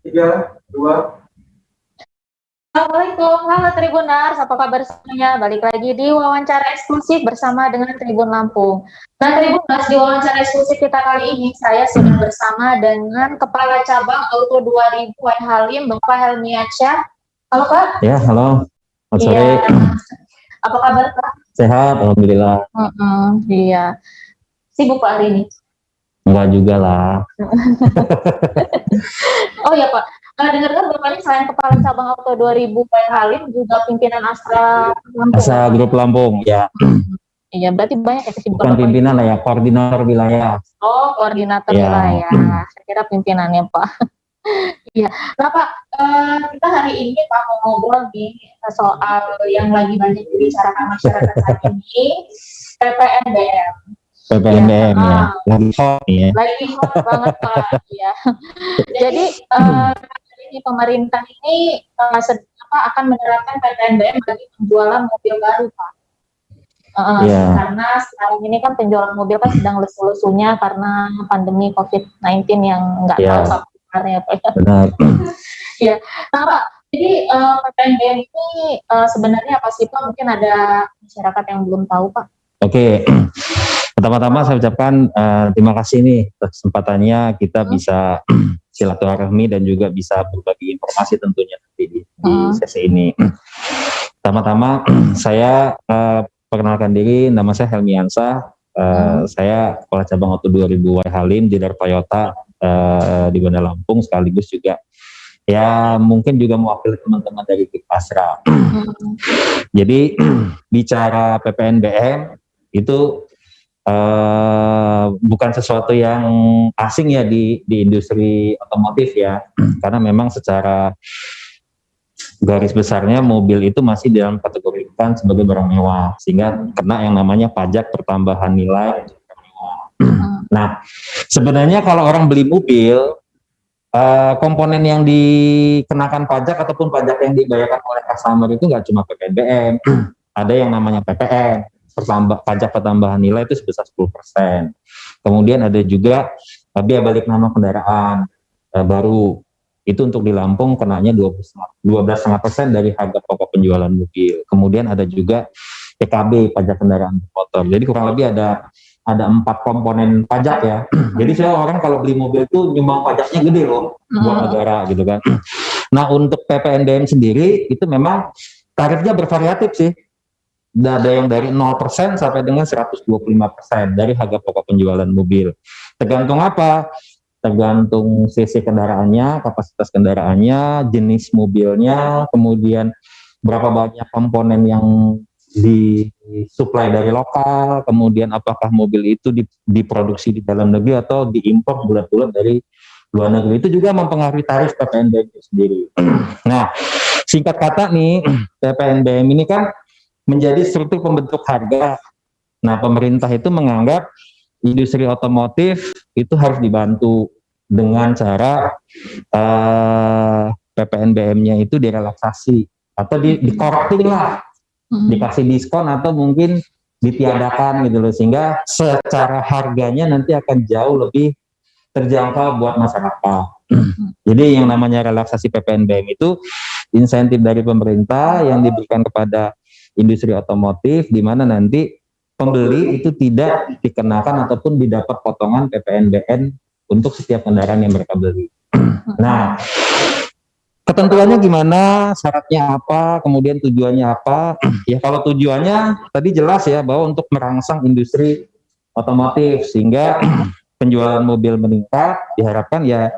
Tiga, dua. Assalamualaikum, halo Tribunars, apa kabar semuanya? Balik lagi di wawancara eksklusif bersama dengan Tribun Lampung. Nah Tribunars, di wawancara eksklusif kita kali ini, saya sudah bersama dengan Kepala Cabang Auto 2000 Wai Halim, Bapak Helmiansyah. Halo Pak. Ya, halo. Selamat sore. Iya. Apa kabar Pak? Sehat, alhamdulillah. Iya. Sibuk Pak hari ini? Enggak juga lah. Oh ya Pak, dengar-dengar Bapak ini selain Kepala Cabang Auto 2000 Wai Halim, juga pimpinan Astra Lampung. Asa Grup Lampung, ya. Iya, berarti banyak ya kesibukan. Bukan pimpinan lah ya, koordinator wilayah. Oh, koordinator Ya. wilayah. Saya kira pimpinannya Pak. Iya. Nah Pak, kita hari ini Pak mau ngobrol nih soal yang lagi banyak dibicarakan masyarakat saat ini, PPNBM. PPNBM ya, lagi hot ya. Lagi hot banget Pak. Iya. Jadi ini pemerintah ini akan menerapkan PPNBM bagi penjualan mobil baru Pak. Karena sekarang ini kan penjualan mobil kan sedang lesu-lesunya karena pandemi COVID-19 yang nggak tahu kabarnya Pak. Benar. Ya, nah Pak, jadi PPNBM ini sebenarnya apa sih Pak? Mungkin ada masyarakat yang belum tahu Pak. Oke. Pertama-tama saya ucapkan terima kasih nih kesempatannya kita bisa silaturahmi dan juga bisa berbagi informasi tentunya di sesi ini. Pertama-tama saya perkenalkan diri, nama saya Helmiansyah, saya Kepala Cabang Auto 2000 Wai Halim, dealer Toyota di Bandar Lampung, sekaligus juga ya mungkin juga mewakili teman-teman dari tim Astra. Jadi bicara PPNBM itu bukan sesuatu yang asing ya di industri otomotif ya, karena memang secara garis besarnya mobil itu masih dalam kategorikan sebagai barang mewah, sehingga kena yang namanya pajak pertambahan nilai. Nah, sebenarnya kalau orang beli mobil, komponen yang dikenakan pajak ataupun pajak yang dibayarkan oleh customer itu nggak cuma PPNBM, ada yang namanya PPN. Pajak pertambahan nilai itu sebesar 10%. Kemudian ada juga biaya balik nama kendaraan baru. Itu untuk di Lampung kenanya 12,5% dari harga pokok penjualan mobil. Kemudian ada juga PKB, pajak kendaraan bermotor. Jadi kurang lebih ada 4 komponen pajak ya. Jadi saya orang kalau beli mobil itu nyumbang pajaknya gede loh buat negara gitu kan. Nah untuk PPNBM sendiri itu memang tarifnya bervariatif sih. Ada yang dari 0% sampai dengan 125% dari harga pokok penjualan mobil. Tergantung apa? Tergantung cc kendaraannya, kapasitas kendaraannya, jenis mobilnya, kemudian berapa banyak komponen yang disuplai dari lokal, kemudian apakah mobil itu diproduksi di dalam negeri atau diimpor bulat-bulat dari luar negeri. Itu juga mempengaruhi tarif PPNBM itu sendiri. Nah, singkat kata nih, PPNBM ini kan menjadi struktur pembentuk harga. Nah, pemerintah itu menganggap industri otomotif itu harus dibantu dengan cara PPNBM-nya itu direlaksasi atau di-korting lah, dikasih diskon atau mungkin ditiadakan gitu loh, sehingga secara harganya nanti akan jauh lebih terjangkau buat masyarakat. Jadi yang namanya relaksasi PPNBM itu insentif dari pemerintah yang diberikan kepada industri otomotif, di mana nanti pembeli itu tidak dikenakan ataupun didapat potongan PPNBM untuk setiap kendaraan yang mereka beli. Nah, ketentuannya gimana, syaratnya apa, kemudian tujuannya apa? Ya kalau tujuannya tadi jelas ya, bahwa untuk merangsang industri otomotif sehingga penjualan mobil meningkat, diharapkan ya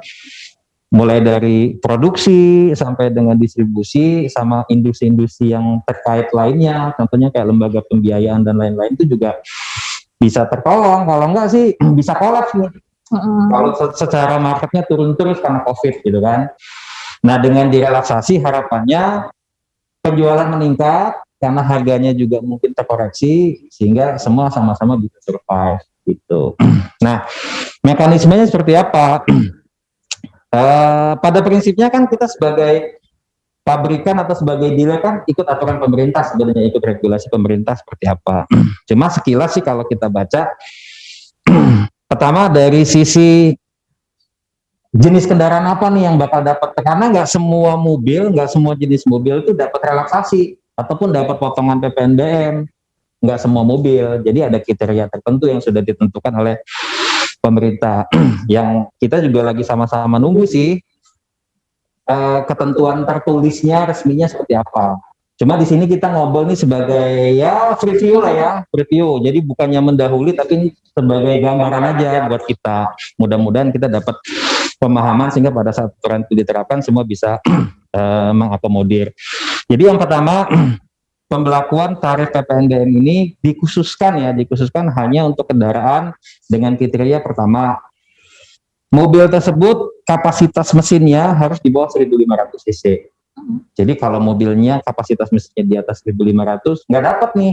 mulai dari produksi sampai dengan distribusi sama industri-industri yang terkait lainnya, contohnya kayak lembaga pembiayaan dan lain-lain itu juga bisa tertolong. Kalau enggak sih bisa kolaps nih. Kalau secara marketnya turun terus karena COVID gitu kan. Nah dengan direlaksasi harapannya penjualan meningkat karena harganya juga mungkin terkoreksi sehingga semua sama-sama bisa survive gitu. Nah mekanismenya seperti apa? Pada prinsipnya kan kita sebagai pabrikan atau sebagai dealer kan ikut aturan pemerintah, sebenarnya ikut regulasi pemerintah seperti apa. Cuma sekilas sih kalau kita baca, pertama dari sisi jenis kendaraan apa nih yang bakal dapat, karena nggak semua mobil, nggak semua jenis mobil itu dapat relaksasi ataupun dapat potongan PPNBM, nggak semua mobil. Jadi ada kriteria tertentu yang sudah ditentukan oleh pemerintah yang kita juga lagi sama-sama nunggu sih ketentuan tertulisnya resminya seperti apa. Cuma di sini kita ngobrol nih sebagai ya preview lah ya, preview. Jadi bukannya mendahului tapi sebagai gambaran aja buat kita. Mudah-mudahan kita dapat pemahaman sehingga pada saat aturan itu diterapkan semua bisa mengakomodir. Jadi yang pertama, pembelakuan tarif PPNBM ini dikhususkan hanya untuk kendaraan dengan kriteria pertama, mobil tersebut kapasitas mesinnya harus di bawah 1.500 cc. Jadi kalau mobilnya kapasitas mesinnya di atas 1.500 nggak dapat nih,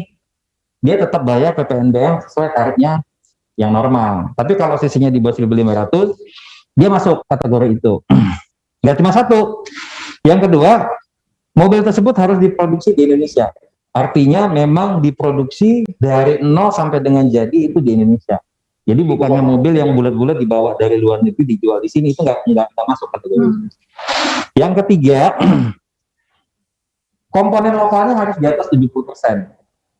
dia tetap bayar PPNBM sesuai tarifnya yang normal. Tapi kalau cc-nya di bawah 1.500, dia masuk kategori itu. Nggak cuma satu. Yang kedua, mobil tersebut harus diproduksi di Indonesia. Artinya memang diproduksi dari nol sampai dengan jadi itu di Indonesia. Jadi bukannya mobil yang bulat-bulat dibawa dari luar negeri dijual di sini, itu nggak masuk kategori. Yang ketiga, komponen lokalnya harus di atas 70%.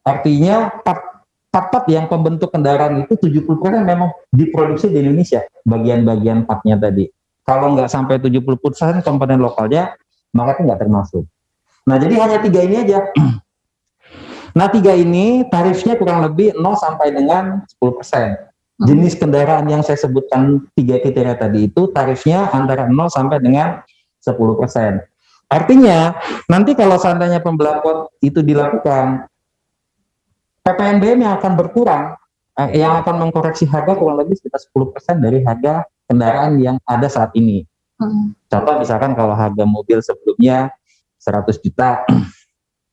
Artinya part yang pembentuk kendaraan itu 70% memang diproduksi di Indonesia, bagian-bagian partnya tadi. Kalau nggak sampai 70% komponen lokalnya, maka itu nggak termasuk. Nah, jadi hanya 3 ini aja. Nah, 3 ini tarifnya kurang lebih 0 sampai dengan 10%. Jenis kendaraan yang saya sebutkan 3 kriteria tadi itu tarifnya antara 0 sampai dengan 10%. Artinya, nanti kalau seandainya pembelakuan itu dilakukan, PPNBM yang akan berkurang, yang akan mengkoreksi harga kurang lebih sekitar 10% dari harga kendaraan yang ada saat ini. Contoh misalkan kalau harga mobil sebelumnya 100 juta,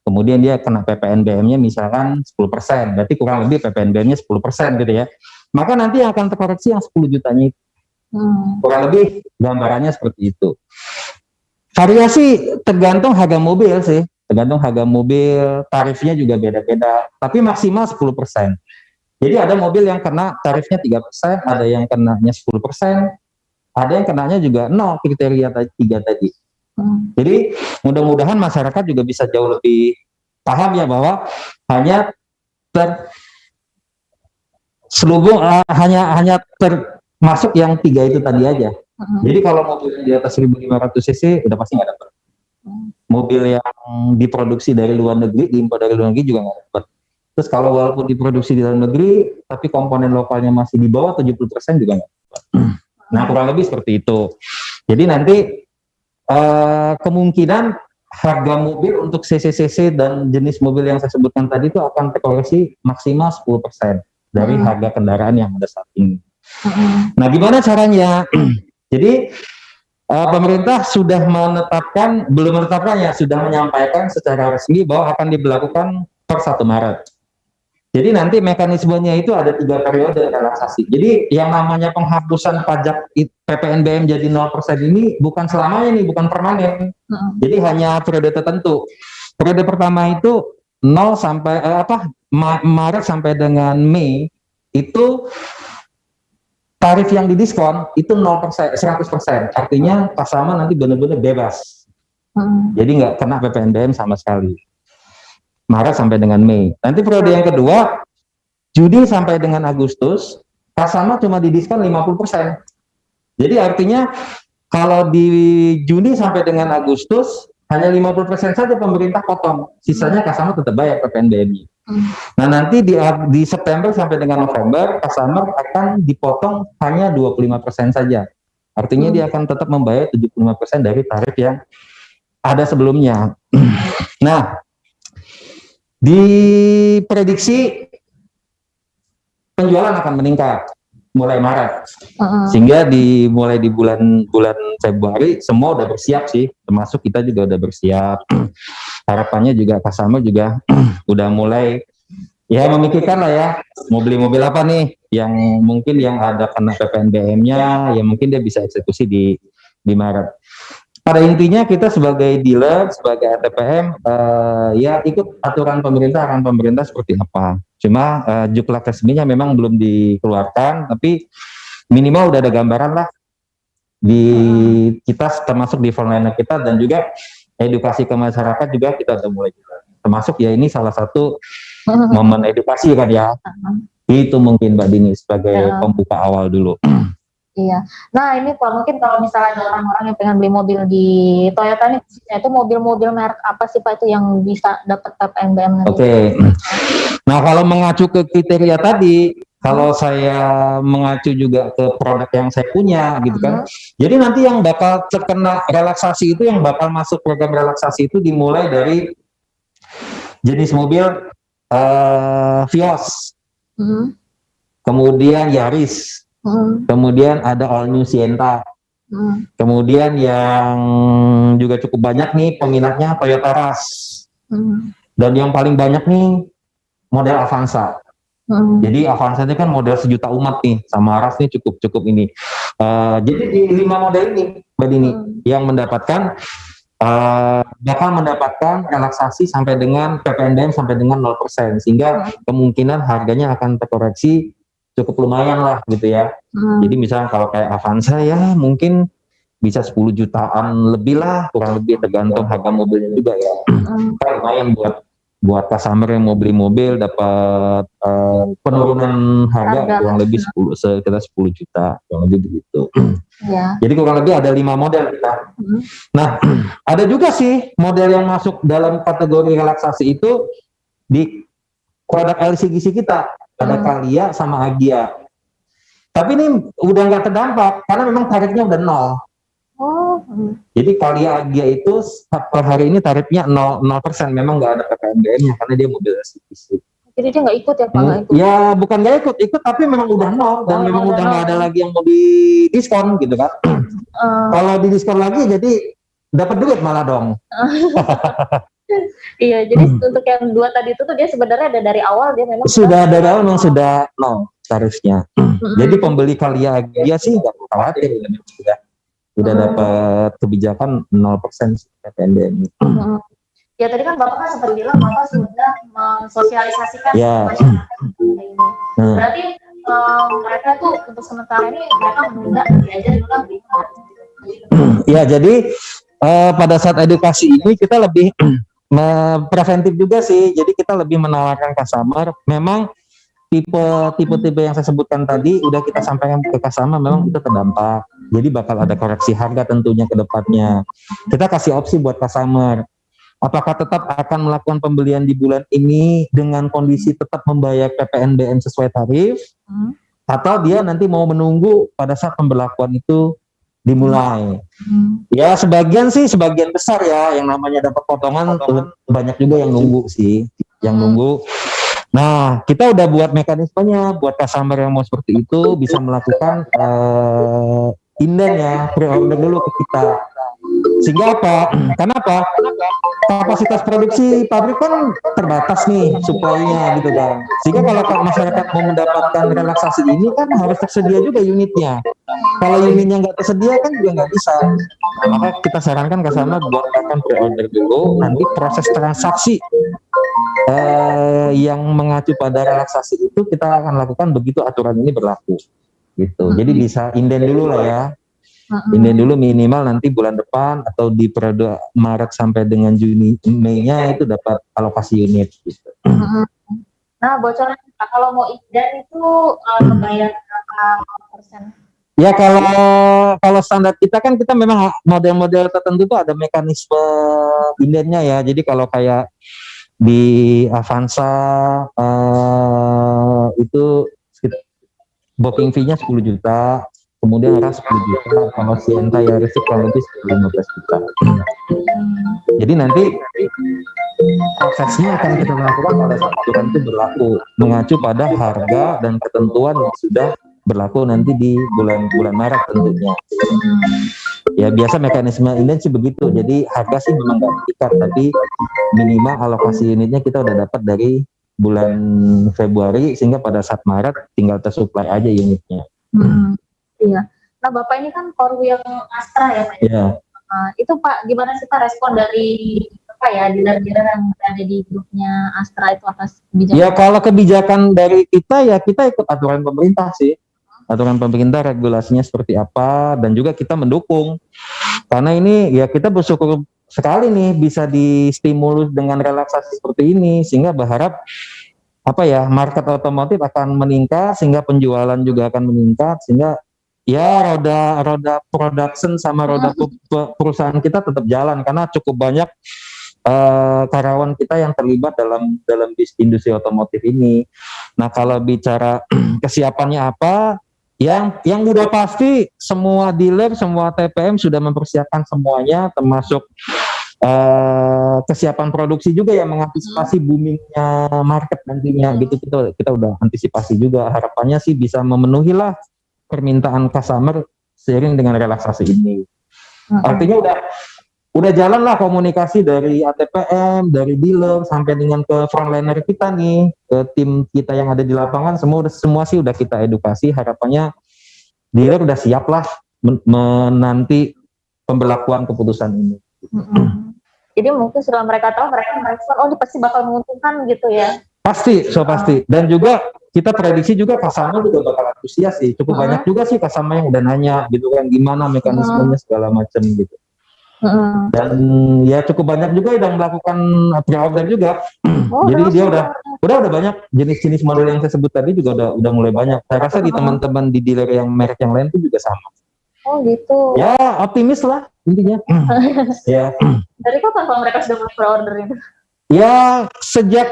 kemudian dia kena PPNBM-nya misalkan 10%, berarti kurang lebih PPNBM-nya 10% gitu ya. Maka nanti yang akan terkoreksi yang 10 jutanya itu. Kurang lebih gambarannya seperti itu. Variasi tergantung harga mobil sih, tergantung harga mobil, tarifnya juga beda-beda, tapi maksimal 10%. Jadi ada mobil yang kena tarifnya 3%, ada yang kenanya 10%, ada yang kenanya juga 0 kriteria 3 tadi. Jadi mudah-mudahan masyarakat juga bisa jauh lebih paham ya bahwa hanya hanya termasuk yang 3 itu tadi aja. Jadi kalau mobil di atas 1.500 cc udah pasti nggak dapat. Mobil yang diproduksi dari luar negeri, diimpor dari luar negeri juga nggak dapat. Terus kalau walaupun diproduksi di dalam negeri, tapi komponen lokalnya masih di bawah 70% juga nggak dapat. Nah, kurang lebih seperti itu. Jadi nanti kemungkinan harga mobil untuk cc dan jenis mobil yang saya sebutkan tadi itu akan terkoreksi maksimal 10% dari harga kendaraan yang ada saat ini. Nah, gimana caranya? Jadi pemerintah sudah belum menetapkan ya, sudah menyampaikan secara resmi bahwa akan diberlakukan per 1 Maret. Jadi nanti mekanismenya itu ada 3 periode relaksasi. Jadi yang namanya penghapusan pajak PPNBM jadi 0% ini bukan selamanya nih, bukan permanen. Jadi hanya periode tertentu. Periode pertama itu 0 sampai Maret sampai dengan Mei itu tarif yang didiskon itu 0%, 100%. Artinya customer nanti benar-benar bebas. Jadi nggak kena PPNBM sama sekali. Maret sampai dengan Mei. Nanti periode yang kedua, Juni sampai dengan Agustus, customer cuma didiskon 50%. Jadi artinya kalau di Juni sampai dengan Agustus, hanya 50% saja pemerintah potong. Sisanya customer tetap bayar PPNBM-nya. Nah, nanti di September sampai dengan November, customer akan dipotong hanya 25% saja. Artinya dia akan tetap membayar 75% dari tarif yang ada sebelumnya. Nah, diprediksi penjualan akan meningkat mulai Maret, sehingga mulai di bulan Februari semua udah bersiap sih, termasuk kita juga udah bersiap. Harapannya juga customer juga udah mulai ya memikirkan lah ya, mau beli mobil apa nih yang mungkin yang ada kena PPNBM-nya, ya mungkin dia bisa eksekusi di Maret. Pada intinya kita sebagai dealer, sebagai ATPM, ya ikut aturan pemerintah seperti apa. Cuma juklat resminya memang belum dikeluarkan, tapi minimal udah ada gambaran lah di kita termasuk di frontliner kita, dan juga edukasi ke masyarakat juga kita udah mulai juga. Termasuk ya ini salah satu momen edukasi kan ya. Itu mungkin Mbak Dini sebagai pembuka awal dulu. Iya. Nah ini Pak, mungkin kalau misalnya ada orang-orang yang pengen beli mobil di Toyota nih, itu mobil-mobil merek apa sih Pak itu yang bisa dapat PPNBM? Oke. Nah kalau mengacu ke kriteria tadi, kalau saya mengacu juga ke produk yang saya punya gitu kan, jadi nanti yang bakal terkena relaksasi itu, yang bakal masuk program relaksasi itu dimulai dari jenis mobil Vios, kemudian Yaris, kemudian ada All New Sienta, kemudian yang juga cukup banyak nih peminatnya Toyota Rush, dan yang paling banyak nih model Avanza. Jadi Avanza itu kan model sejuta umat nih, sama Rush nih cukup ini. Jadi di 5 model ini Mbak Dini yang mendapatkan bakal mendapatkan relaksasi sampai dengan PPNBM sampai dengan 0%, sehingga kemungkinan harganya akan terkoreksi cukup lumayan lah gitu ya. Jadi misalnya kalau kayak Avanza ya mungkin bisa 10 jutaan lebih lah, kurang lebih, tergantung harga mobilnya juga ya. Lumayan buat customer yang mau beli mobil dapat penurunan harga kurang lebih sekitar 10 juta, kurang lebih begitu. Ya. Jadi kurang lebih ada 5 model kita. Nah, ada juga sih model yang masuk dalam kategori relaksasi itu di produk LCGC kita. Ada Kalia sama Agia. Tapi ini udah nggak terdampak karena memang tarifnya udah 0. Jadi Kalia Agia itu per hari ini tarifnya 0%, memang nggak ada PPNBM-nya karena dia mobil LCGC. Jadi dia nggak ikut ya Pak? Ya bukan nggak ikut, tapi memang udah 0 dan memang udah nggak ada lagi yang mau di diskon gitu kan. Kalau di diskon lagi jadi dapat duit malah dong. Iya, jadi untuk yang 2 tadi itu tuh dia sebenarnya ada dari awal, dia memang sudah dari awal memang sudah 0 tarifnya. Jadi pembeli Kalia Agia sih nggak perlu khawatir, udah dapat kebijakan 0% PPNBM. Ya tadi kan Bapak kan sempat bilang Bapak sudah mensosialisasikan masyarakat ini. Berarti mereka tuh untuk sementara ini mereka menunda belajar dulu lah. Ya jadi pada saat edukasi ini kita lebih preventif juga sih. Jadi kita lebih menawarkan customer, memang tipe yang saya sebutkan tadi udah kita sampaikan ke customer, memang itu terdampak. Jadi bakal ada koreksi harga tentunya ke depannya. Kita kasih opsi buat customer. Apakah tetap akan melakukan pembelian di bulan ini dengan kondisi tetap membayar PPNBM sesuai tarif, atau dia nanti mau menunggu pada saat pemberlakuan itu dimulai. Ya sebagian besar ya yang namanya dapat potongan, banyak juga yang nunggu sih, Nah, kita udah buat mekanismenya buat customer yang mau seperti itu bisa melakukan inden ya, pre-order dulu ke kita. Sehingga apa? Kenapa? Kapasitas produksi pabrik kan terbatas nih supply-nya gitu kan. Sehingga kalau masyarakat mau mendapatkan relaksasi ini kan harus tersedia juga unitnya. Kalau unitnya nggak tersedia kan juga nggak bisa. Maka kita sarankan ke sana buat akan pre-order dulu. Nanti proses transaksi yang mengacu pada relaksasi itu kita akan lakukan begitu aturan ini berlaku. Gitu. Jadi bisa inden dulu lah ya. Inden dulu minimal nanti bulan depan atau di periode Maret sampai dengan Juni, Mei-nya itu dapat alokasi unit gitu. Nah, bocoran kalau mau inden itu membayar berapa persen? Ya kalau standar kita kan kita memang model-model tertentu itu ada mekanisme indennya ya. Jadi kalau kayak di Avanza itu booking fee-nya 10 juta. Kemudian Rush 10 juta, kalau Sienta Yaris kurang lebih 15 juta. Jadi nanti prosesnya akan kita lakukan pada saat aturan itu berlaku, mengacu pada harga dan ketentuan yang sudah berlaku nanti di bulan Maret tentunya. Ya biasa mekanisme ini sih begitu. Jadi harga sih memang nggak diikat, tapi minimal alokasi unitnya kita udah dapat dari bulan Februari, sehingga pada saat Maret tinggal tersuplai aja unitnya. Iya. Nah, Bapak ini kan core wheel Astra ya, Pak. Iya. Itu Pak, gimana sih Pak respon dari apa ya dealer-dealer yang ada di grupnya Astra itu atas kebijakan? Ya kalau kebijakan dari kita ya kita ikut aturan pemerintah sih. aturan pemerintah, regulasinya seperti apa, dan juga kita mendukung. Karena ini ya kita bersyukur sekali nih bisa distimulus dengan relaksasi seperti ini, sehingga berharap apa ya, market otomotif akan meningkat, sehingga penjualan juga akan meningkat, sehingga ya roda production sama roda perusahaan kita tetap jalan, karena cukup banyak karyawan kita yang terlibat dalam industri otomotif ini. Nah, kalau bicara kesiapannya apa, yang udah pasti semua dealer, semua TPM sudah mempersiapkan semuanya, termasuk kesiapan produksi juga yang mengantisipasi boomingnya market nantinya gitu. Kita udah antisipasi juga, harapannya sih bisa memenuhi lah permintaan customer seiring dengan relaksasi ini. Artinya udah jalan lah komunikasi dari ATPM, dari dealer sampai dengan ke frontliner kita nih, ke tim kita yang ada di lapangan, semua sih udah kita edukasi. Harapannya dealer udah siap lah menanti pemberlakuan keputusan ini. Jadi mungkin setelah mereka tahu, mereka merespon, oh ini pasti bakal menguntungkan gitu ya. Pasti. Dan juga kita prediksi juga customer juga bakal antusias sih. Cukup banyak juga sih customer yang udah nanya gitu kan, gimana mekanismenya segala macam gitu. Dan ya cukup banyak juga yang melakukan pre-order juga. Jadi dia udah banyak jenis-jenis model yang saya sebut tadi juga udah mulai banyak. Saya rasa di teman-teman di dealer yang merek yang lain pun juga sama. Oh gitu. Ya optimis lah intinya. Ya. Dari kapan kalau mereka sudah pre-order itu? Ya sejak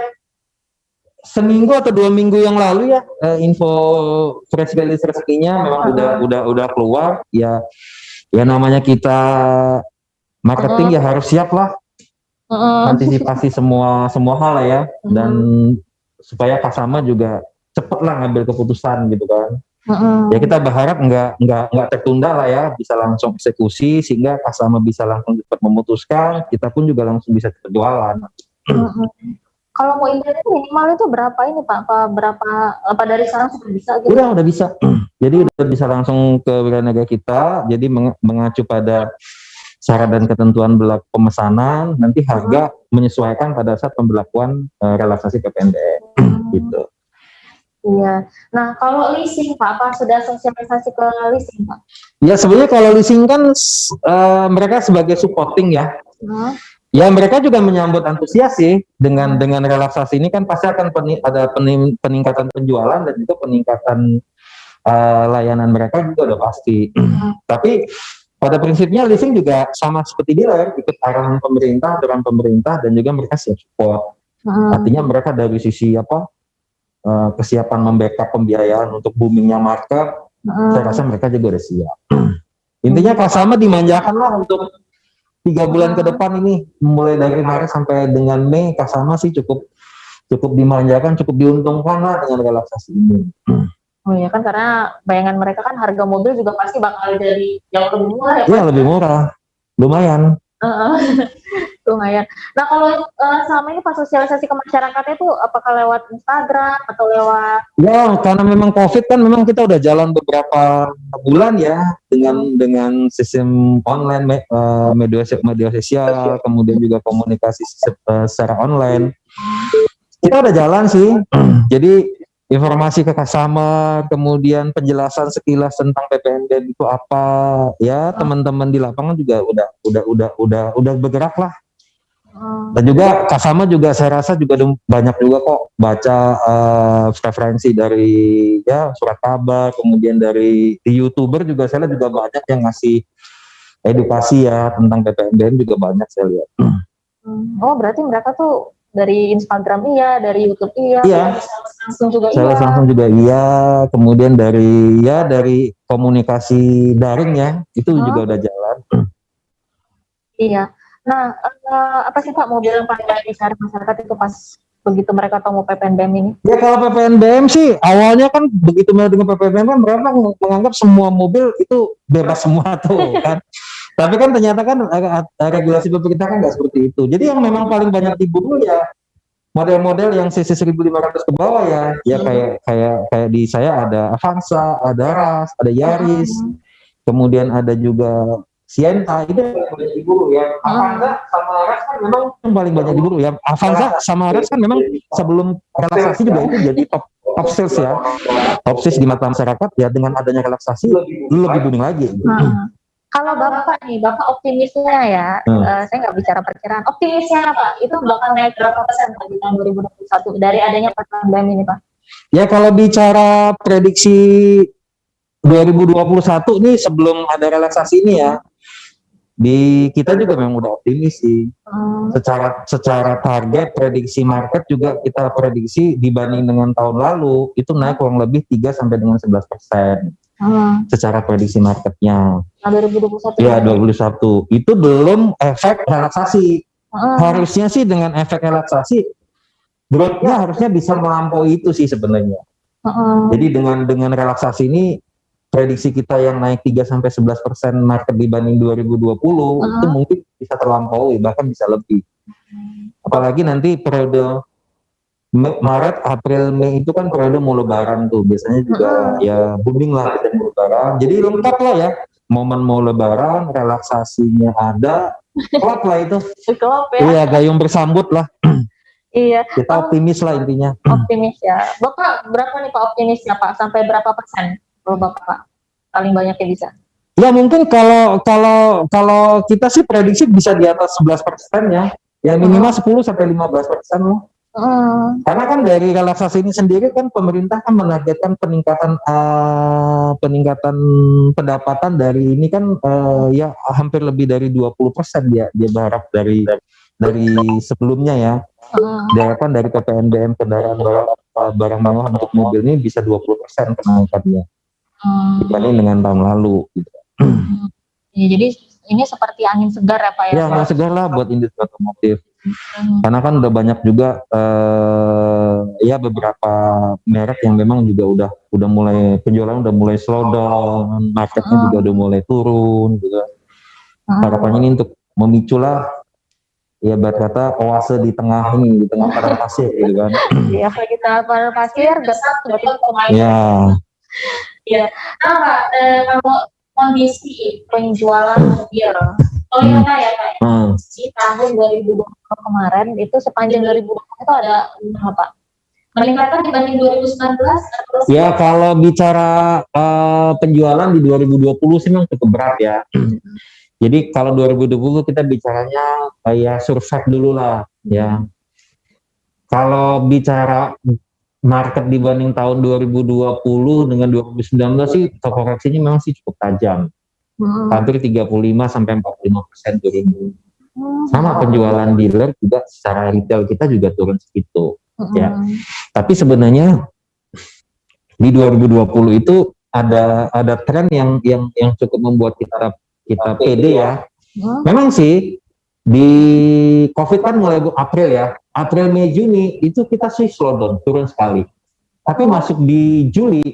seminggu atau 2 minggu yang lalu ya, info fresh release rezekinya memang udah keluar. Ya namanya kita marketing ya harus siap lah, antisipasi semua hal lah ya, dan supaya customer juga cepet lah ngambil keputusan gitu kan. Ya kita berharap nggak tertunda lah ya, bisa langsung eksekusi sehingga customer bisa langsung cepat memutuskan, kita pun juga langsung bisa cepat jualan. Kalau mau internet minimal itu berapa ini Pak? Apa dari sekarang sudah bisa gitu? Udah bisa. Jadi udah bisa langsung ke Wiranaga kita. Jadi mengacu pada syarat dan ketentuan berlaku pemesanan, nanti harga menyesuaikan pada saat pemberlakuan relaksasi PPNBM gitu. Iya. Nah, kalau leasing Pak, apa sudah sosialisasi ke leasing Pak? Ya sebenarnya kalau leasing kan mereka sebagai supporting ya. Ya mereka juga menyambut antusias sih dengan relaksasi ini, kan pasti akan ada peningkatan penjualan dan juga peningkatan layanan mereka juga udah pasti. Tapi pada prinsipnya leasing juga sama seperti dealer, ikut arahan pemerintah, aturan pemerintah, dan juga mereka siap support. Artinya mereka dari sisi kesiapan membackup pembiayaan untuk boomingnya market, saya rasa mereka juga udah siap. Intinya customer dimanjakan lah untuk 3 bulan ke depan ini, mulai dari Maret sampai dengan Mei, customer sih cukup dimanjakan, cukup diuntungkan lah dengan relaksasi ini. Oh iya kan, karena bayangan mereka kan harga mobil juga pasti bakal dari yang lebih murah ya Pak? Iya lebih murah, lumayan. Lumayan. Nah kalau selama ini Pak sosialisasi ke masyarakatnya itu apakah lewat Instagram atau lewat? Ya karena memang COVID kan memang kita udah jalan beberapa bulan ya dengan sistem online, media sosial, kemudian juga komunikasi secara online. Kita udah jalan sih. Jadi informasi ke customer, kemudian penjelasan sekilas tentang PPNBM itu apa, ya teman-teman di lapangan juga udah bergerak lah. Dan juga customer juga saya rasa juga banyak juga kok baca referensi dari ya surat kabar, kemudian dari di YouTuber juga saya lihat juga banyak yang ngasih edukasi ya tentang PPNBM juga banyak saya lihat. Oh berarti mereka tuh dari Instagram iya, dari YouTube iya, langsung juga langsung juga iya, kemudian dari komunikasi daring ya, itu juga udah jalan. Iya. Nah, apa sih Pak mobil yang paling dicari masyarakat itu pas begitu mereka tahu mau PPNBM ini? Ya kalau PPNBM sih awalnya kan begitu dengan PPNBM kan mereka menganggap semua mobil itu bebas semua tuh kan. Tapi kan ternyata kan regulasi pemerintah kan nggak seperti itu. Jadi yang memang paling banyak diburu ya model-model yang cc 1.500 ke bawah ya kayak di saya ada Avanza, ada Ras, ada Yaris, kemudian ada juga Sienta, itu yang banyak diburu ya. Avanza sama Ras kan memang yang paling banyak diburu ya. Avanza sama Ras kan memang sebelum relaksasi juga itu jadi upsales ya, upsales di mata masyarakat ya, dengan adanya relaksasi lu lebih booming lagi. Kalau Bapak nih, Bapak optimisnya ya, saya nggak bicara perkiraan, optimisnya Pak, itu bakal naik berapa persen Pak di tahun 2021 dari adanya PPKM ini Pak? Ya kalau bicara prediksi 2021 nih sebelum ada relaksasi ini ya, di kita juga memang udah optimis sih. Secara target prediksi market juga kita prediksi dibanding dengan tahun lalu itu naik kurang lebih 3 sampai dengan 11%. Secara prediksi marketnya. Nah, 2021. Ya 2021 itu belum efek relaksasi. Harusnya sih dengan efek relaksasi growth-nya harusnya bisa melampaui itu sih sebenarnya. Jadi dengan relaksasi ini prediksi kita yang naik 3 sampai 11% market dibanding 2020 itu mungkin bisa terlampaui, bahkan bisa lebih. Apalagi nanti periode Maret, April, Mei itu kan periode mau lebaran tuh, biasanya juga ya booming lah kita mau lebaran. Jadi lengkap lah ya, momen mau lebaran, relaksasinya ada, klop lah itu. Klop ya. Iya, gayung bersambut lah. Iya. Kita optimis lah intinya. Optimis ya. Bapak berapa nih Pak optimisnya Pak? Sampai berapa persen? Kalau Bapak paling banyaknya bisa? Ya mungkin kalau kita sih prediksi bisa di atas 11% ya. Ya minimal 10 sampai 15% loh. Karena kan dari relaksasi ini sendiri kan pemerintah kan menargetkan peningkatan pendapatan dari ini kan ya hampir lebih dari 20% dia berharap dari sebelumnya ya. Diharapkan dari PPNBM kendaraan barang mewah untuk mobil ini bisa 20% kenaikannya dibanding dengan tahun lalu gitu. Ya, jadi ini seperti angin segar ya Pak ya? Ya angin segar lah buat industri otomotif. Karena kan udah banyak juga ya beberapa merek yang memang juga udah mulai penjualan udah mulai slow down, marketnya juga udah mulai turun juga. Harapannya ini untuk memicu lah ya berkata oase di tengah padang pasir gitu kan. Iya, kalau kita padang pasir gesat betul pemain. Ya. Iya. Nah, kalau kondisi penjualan mobil Toyota ya Pak, di tahun 2020 kemarin itu sepanjang 2020 itu ada apa? Meningkatkan dibanding 2019? Ya kalau bicara penjualan di 2020 sih memang cukup berat ya. Jadi kalau 2020 kita bicaranya kayak survive dulu lah ya. Kalau bicara market dibanding tahun 2020 dengan 2019 sih koreksinya memang sih cukup tajam. Hampir 35 sampai 45% turun. Sama penjualan dealer juga secara retail kita juga turun segitu ya. Tapi sebenarnya di 2020 itu ada tren yang cukup membuat kita pede ya. Memang sih di COVID kan mulai April ya. April, Mei, Juni itu kita sih slow down, turun sekali. Tapi masuk di Juli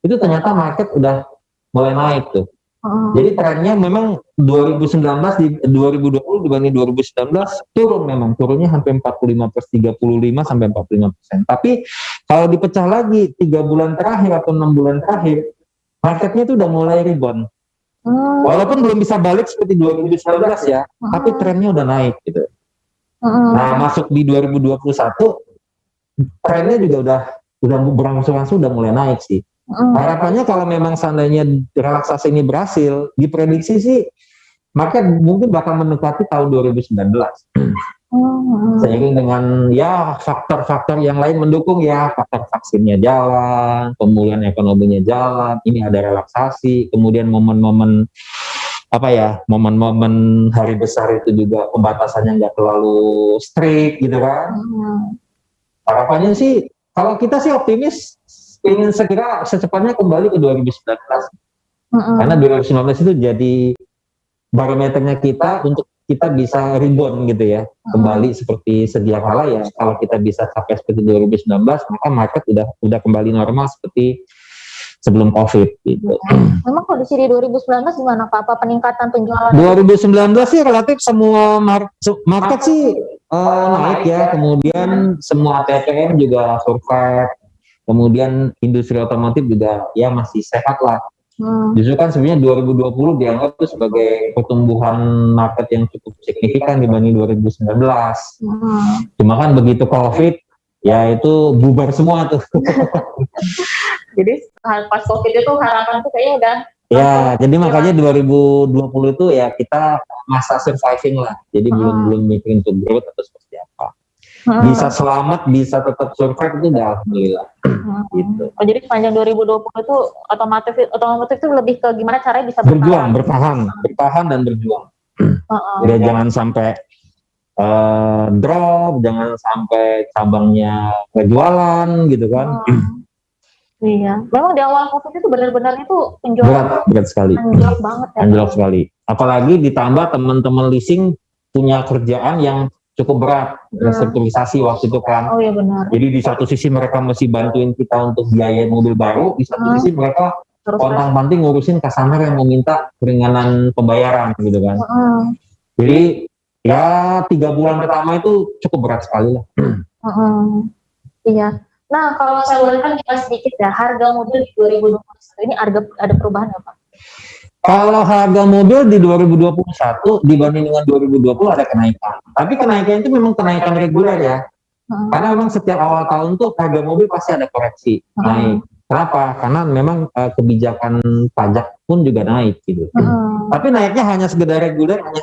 itu ternyata market udah mulai naik tuh. Jadi trennya memang 2019 di 2020 dibanding 2019 turun, memang turunnya hampir 35 sampai 45%. Tapi kalau dipecah lagi 3 bulan terakhir atau 6 bulan terakhir, marketnya itu udah mulai rebound. Walaupun belum bisa balik seperti 2019 ya, tapi trennya udah naik gitu. Nah masuk di 2021 trennya juga udah berangsur-angsur udah mulai naik sih. Harapannya kalau memang seandainya relaksasi ini berhasil, diprediksi sih market mungkin bakal mendekati tahun 2019. Seiring dengan ya faktor-faktor yang lain mendukung ya, faktor vaksinnya jalan, pemulihan ekonominya jalan, ini ada relaksasi, kemudian momen-momen hari besar itu juga pembatasannya nggak terlalu strict gitu kan. Harapannya sih kalau kita sih optimis ingin segera secepatnya kembali ke 2019. Karena 2019 itu jadi barometernya kita untuk kita bisa rebound gitu ya, kembali seperti sedia kala ya. Kalau kita bisa sampai seperti 2019, maka market udah kembali normal seperti sebelum COVID gitu. Memang kondisi di 2019 gimana Pak? Apa peningkatan penjualan? 2019 sih relatif semua market sih naik ya, kemudian semua TPM juga survive, kemudian industri otomotif juga ya masih sehat lah. Justru kan sebenarnya 2020 dianggap itu sebagai pertumbuhan market yang cukup signifikan dibanding 2019. Cuma kan begitu COVID ya itu bubar semua tuh. Jadi pas COVID itu harapan tuh kayaknya udah. Ya, jadi makanya 2020 itu ya kita masa surviving lah. Jadi belum mikirin untuk growth atau seperti apa. Bisa selamat, bisa tetap survive itu udah alhamdulillah. Gitu. Oh, jadi sepanjang 2020 itu otomatis itu lebih ke gimana caranya bisa berjuang, bertahan dan berjuang. Jadi jangan sampai drop, jangan sampai cabangnya kejualan gitu kan. Iya, memang di awal COVID itu benar-benar itu penjualan berat sekali, anjlok banget ya. Anjlok sekali. Apalagi ditambah teman-teman leasing punya kerjaan yang cukup berat, restrukturisasi waktu itu kan. Oh iya benar. Jadi di satu sisi mereka mesti bantuin kita untuk biaya mobil baru, di satu sisi mereka pontang-panting ngurusin customer yang meminta keringanan pembayaran gitu kan. Jadi ya 3 bulan pertama itu cukup berat sekali lah. Iya. Nah, kalau saya boleh kan kita sedikit ya, harga mobil di 2021 ini ada perubahan nggak Pak? Kalau harga mobil di 2021 dibanding dengan 2020 ada kenaikan. Tapi kenaikan itu memang kenaikan reguler ya. Karena memang setiap awal tahun tuh harga mobil pasti ada koreksi naik. Kenapa? Karena memang kebijakan pajak pun juga naik gitu. Tapi naiknya hanya sekedar reguler, hanya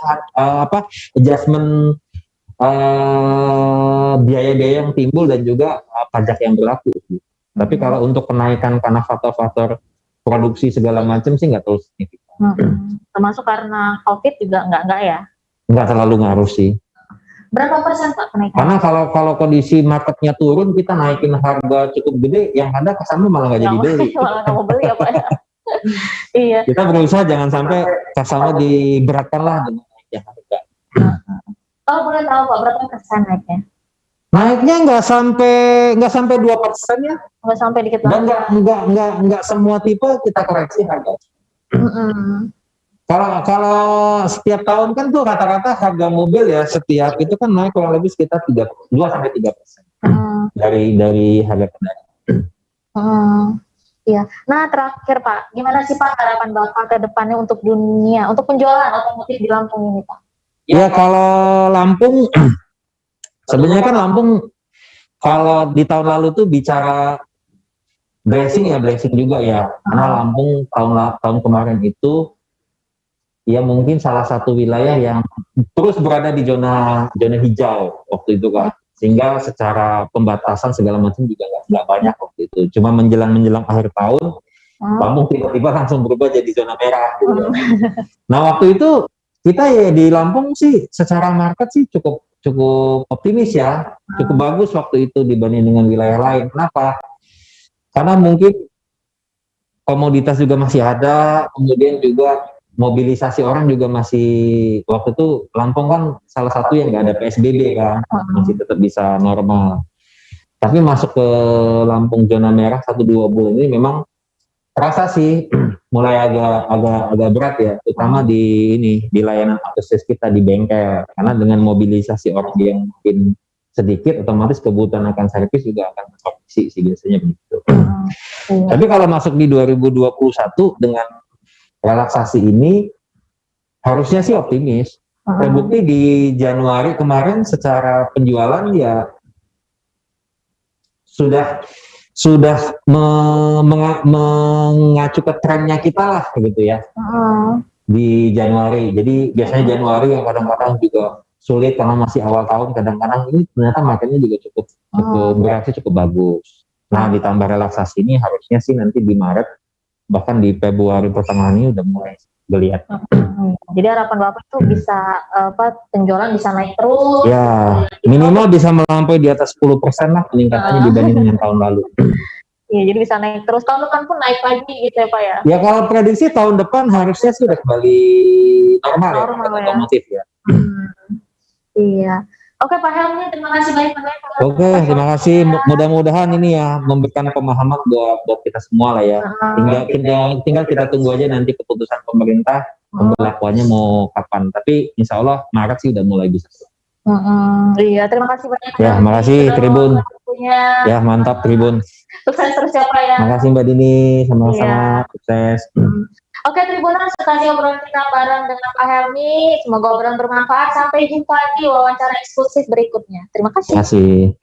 adjustment biaya-biaya yang timbul dan juga pajak yang berlaku. Tapi kalau untuk kenaikan karena faktor-faktor produksi segala macam sih nggak terlalu signifikan. Termasuk karena COVID juga nggak ya? Nggak terlalu ngaruh sih. Berapa persen Pak kenaikan? Karena kalau kondisi marketnya turun, kita naikin harga cukup gede, yang ada customer malah nggak jadi beli. Malah nggak mau beli ya Pak ya? Iya. Kita berusaha jangan sampai customer diberatkan lah dengan naiknya harga. Kalau boleh tahu Pak, berapa persen naiknya? Naiknya nggak sampai 2% ya. Nggak sampai dikit banget. Dan nggak semua tipe kita koreksi harga. Kalau setiap tahun kan tuh rata-rata harga mobil ya setiap itu kan naik kurang lebih sekitar 2-3% dari harga kendaraan. Iya. Nah terakhir Pak, gimana sih Pak harapan Bapak ke depannya untuk dunia, untuk penjualan otomotif di Lampung ini Pak? Ya kalau Lampung, sebenarnya kan Lampung kalau di tahun lalu tuh bicara blessing juga ya, karena Lampung tahun kemarin itu ya mungkin salah satu wilayah yang terus berada di zona hijau waktu itu kan, sehingga secara pembatasan segala macam juga nggak banyak waktu itu. Cuma menjelang akhir tahun, Lampung tiba-tiba langsung berubah jadi zona merah. Gitu. Nah waktu itu kita ya di Lampung sih secara market sih cukup optimis ya, cukup bagus waktu itu dibanding dengan wilayah lain. Kenapa? Karena mungkin komoditas juga masih ada, kemudian juga mobilisasi orang juga masih, waktu itu Lampung kan salah satu yang nggak ada PSBB kan, masih tetap bisa normal. Tapi masuk ke Lampung zona merah 1-2 bulan ini memang terasa sih mulai agak berat ya, terutama di layanan akses kita di bengkel, karena dengan mobilisasi orang yang mungkin sedikit, otomatis kebutuhan akan servis juga akan terkoreksi sih biasanya begitu. Tapi kalau masuk di 2021 dengan relaksasi ini harusnya sih optimis. Terbukti di Januari kemarin secara penjualan ya sudah mengacu ke trennya kita lah gitu ya di Januari. Jadi biasanya Januari yang kadang-kadang juga sulit karena masih awal tahun, kadang-kadang ini ternyata marketnya juga cukup bereaksi cukup bagus. Nah ditambah relaksasi ini harusnya sih nanti di Maret bahkan di Februari pertengahan ini udah mulai geliat. Jadi harapan Bapak itu bisa penjualan bisa naik terus. Ya, minimal bisa melampaui di atas 10% lah peningkatannya dibanding dengan tahun lalu. Iya, jadi bisa naik terus. Tahun depan pun naik lagi gitu ya Pak ya? Ya kalau prediksi tahun depan harusnya sudah kembali normal ya, otomotif ya. Iya. Oke Pak Helmi, terima kasih banyak. Oke, terima kasih. Mudah-mudahan ini ya memberikan pemahaman buat kita semua lah ya. Tinggal kita tunggu aja nanti keputusan pemerintah pemberlakuannya mau kapan. Tapi insya Allah Maret sih udah mulai bisa. Iya, terima kasih banyak. Ya, makasih Tribun. Ya, mantap Tribun. Sukses terus ya Pak ya. Makasih Mbak Dini, sama-sama sukses. Oke Tribuners, sekian obrolan kita bareng dengan Pak Helmi. Semoga obrolan bermanfaat. Sampai jumpa di wawancara eksklusif berikutnya. Terima kasih. Terima kasih.